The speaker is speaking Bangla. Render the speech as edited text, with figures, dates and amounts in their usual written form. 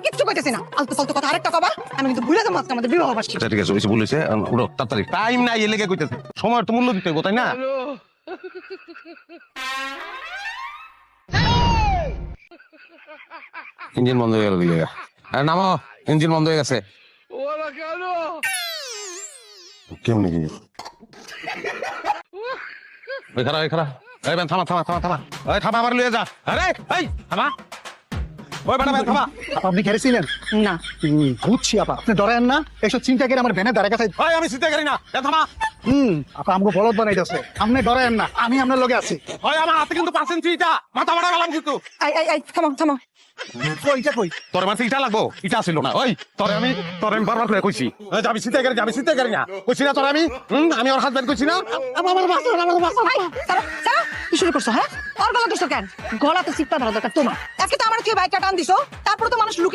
কিচ্ছু কইতেছি না। আলতু ফালতু কথা আরেকটা কবা, আমি কিন্তু ভুলে যাবো আজকে আমাদের বিবাহ বার্ষিকী। আচ্ছা ঠিক আছে, ওইসব বলেছে, উড়ো তাড়াতাড়ি, টাইম নাই এ লেগে কইতেছে, সময়ের তো মূল্য দিতে হইব, তাই না? ইঞ্জিন বন্ধ হয়ে গেল দিকে, নামো, ইঞ্জিন বন্ধ হয়ে গেছে। কেমনি কি ওই খারা, ওই খারা, এই বেন থামা থামা থামা থামা, ওই থামা, আমার লয়ে যা, আরে এই থামা, ওই বেটা বেন থামা। আপা আপনি খেয়েছিলেন না বুঝছি আপা, আপনি ডরেন না, এইসব চিন্তা করে আমার ভ্যানের দ্বারা কাছে। ওই আমি চিন্তা করি না, এ থামা। আপা আমাকে বলদ বানাইতেছে, আপনি ডরেন না, আমি আপনার লগে আছি। ওই আমার হাতে কিন্তু পার্সেন্ট ইটা, মাথা মারা গেলাম কিন্তু। এই থামো থামো। ওইটা কই তোর মাঝে ইটা লাগবো, ইটা ছিল না। ওই তোরে আমি বারবার করে কইছি, আমি চিন্তা করি না, আমি চিন্তা করি না, কইছি না তোর আমি ওর হাজবেন্ড কইছি না। আমার বাসা, আমার বাসা। কি শুরু করছো? হ্যাঁ, ওর গলা ধরছো কেন? গলা তো চিপটা ধরা দরকার তোমার। আজকে তো আমার থেকে বাইকটা টান দিছো, তারপরে তো মানুষ লুকিয়ে